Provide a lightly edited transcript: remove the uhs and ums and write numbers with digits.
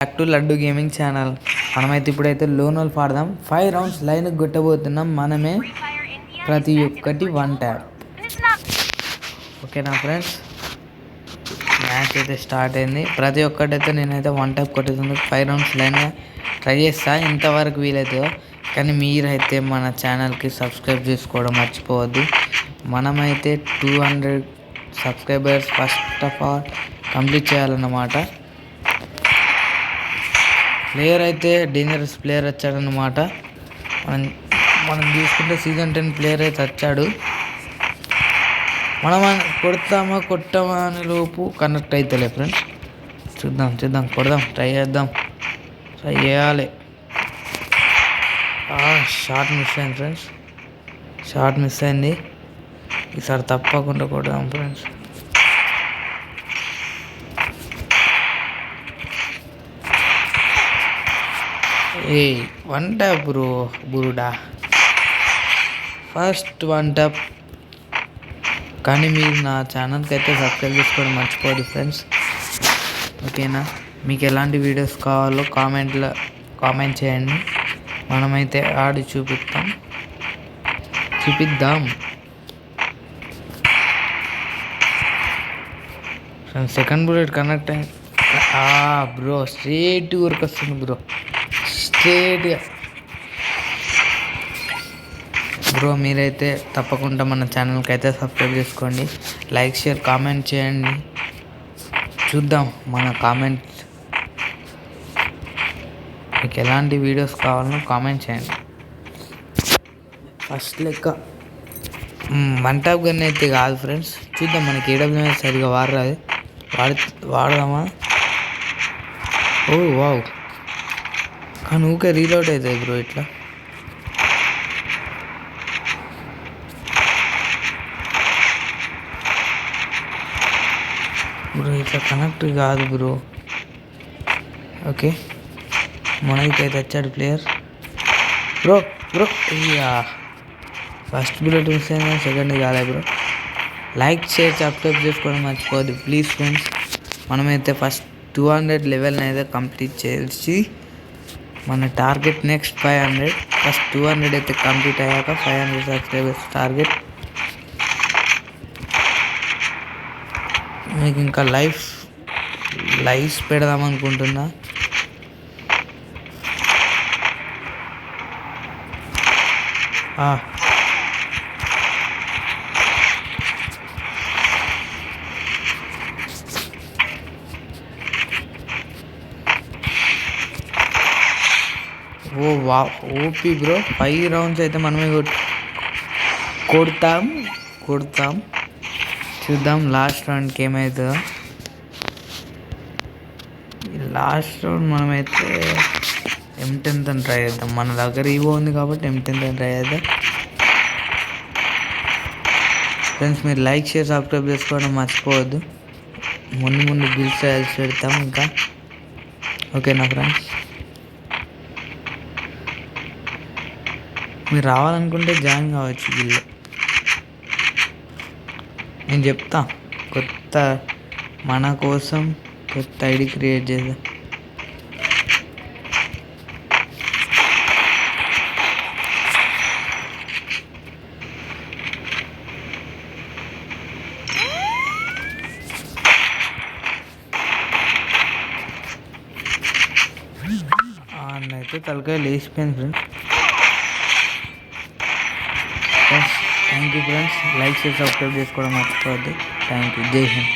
Back to laddu gaming channel. మనమైతే ఇప్పుడైతే loan wolf ఆడదాం. 5 రౌండ్స్ లైన్ కొట్టబోతున్నాం. మనమే ప్రతి ఒక్కటి 1 ట్యాప్. ఓకేనా ఫ్రెండ్స్, మ్యాచ్ అయితే స్టార్ట్ అయింది. ప్రతి ఒక్కటైతే నేనైతే 1 ట్యాప్ కొట్టేందుకు 5 రౌండ్స్ లైన్గా ట్రై చేస్తా ఇంతవరకు వీలైతుందో. కానీ మీరైతే మన ఛానల్కి సబ్స్క్రైబ్ చేసుకోవడం మర్చిపోవద్దు. మనమైతే 200 subscribers first of all complete చేయాలన్నమాట. ప్లేయర్ అయితే డేంజరస్ ప్లేయర్ వచ్చాడనమాట. మనం చూసుకుంటే సీజన్ 10 ప్లేయర్ అయితే వచ్చాడు. మనం కొడతామా కొట్టామా అనే లోపు కనెక్ట్ అవుతలే ఫ్రెండ్స్. చూద్దాం కొడదాం, ట్రై చేయాలి. షార్ట్ మిస్ అయింది ఫ్రెండ్స్, షార్ట్ మిస్ అయింది. ఈసారి తప్పకుండా కొడదాం ఫ్రెండ్స్. ఏ 1 ట్యాప్ బురుడా, ఫస్ట్ 1 ట్యాప్. కానీ మీరు నా ఛానల్కి అయితే సబ్స్క్రైబ్ చేసుకోవడం మర్చిపోదు ఫ్రెండ్స్. ఓకేనా, మీకు ఎలాంటి వీడియోస్ కావాలో కామెంట్ చేయండి. మనమైతే ఆడి చూపిద్దాం. సెకండ్ బుల్లెట్ కనెక్ట్ అయింది. బ్రో స్ట్రేట్ ఊరికి వస్తుంది బ్రో, స్ట్రేట్గా. బ్రో మీరైతే తప్పకుండా మన ఛానల్కి అయితే సబ్స్క్రైబ్ చేసుకోండి, లైక్ షేర్ కామెంట్ చేయండి. చూద్దాం మన కామెంట్స్, మీకు ఎలాంటి వీడియోస్ కావాలనో కామెంట్ చేయండి. ఫస్ట్ లెక్క 1 ట్యాప్ గన్ అయితే కాదు ఫ్రెండ్స్. చూద్దాం, మనకి ఏడబ్ల్యూఎస్ సరిగా వాడదామా. ఓ వావ్, కానీ ఊకే రీలోడ్ అవుతుంది బ్రో ఇట్లా. బ్రో ఇట్లా కనెక్ట్ కాదు బ్రో. ఓకే, మనకైతే వచ్చాడు ప్లేయర్. బ్రో ఇయ్యా, ఫస్ట్ బుల్లెట్ మిస్ అయినా సెకండ్ కాలే బ్రో. లైక్ షేర్ సబ్స్క్రైబ్ చేసుకోవడం మర్చిపోవద్దు ప్లీజ్ ఫ్రెండ్స్. మనమైతే ఫస్ట్ 200 లెవెల్ని అయితే కంప్లీట్ చేసి మన టార్గెట్ నెక్స్ట్ 500. ఫస్ట్ 200 అయితే కంప్లీట్ అయ్యాక 500 సబ్స్క్రైబర్స్ టార్గెట్. మీకు ఇంకా లైవ్స్ పెడదాం అనుకుంటున్నా. ఓ వా ఓపీ బ్రో, 5 రౌండ్స్ అయితే మనమే కొడతాం. చూద్దాం లాస్ట్ రౌండ్కి ఏమవుతుందో. లాస్ట్ రౌండ్ మనమైతే M10 తో ట్రై చేద్దాం. మన దగ్గర ఈవో ఉంది కాబట్టి M10 తో ట్రై చేద్దాం ఫ్రెండ్స్. మీరు లైక్ షేర్ సబ్స్క్రైబ్ చేసుకోవడం మర్చిపోవద్దు. ముందు బిల్ ట్రయల్స్ పెడతాం ఇంకా. ఓకేనా ఫ్రెండ్స్, మీరు రావాలనుకుంటే జాయిన్ కావచ్చు గిల్లో. నేను చెప్తా, మన కోసం కొత్త ఐడి క్రియేట్ చేద్దాం. అయితే తలకాయ లేచిపోయింది friends. Thank you friends, like చేసి సబ్స్క్రైబ్ చేసుకోవడం మర్చిపోవద్దు. థ్యాంక్ యూ, జై హింద్.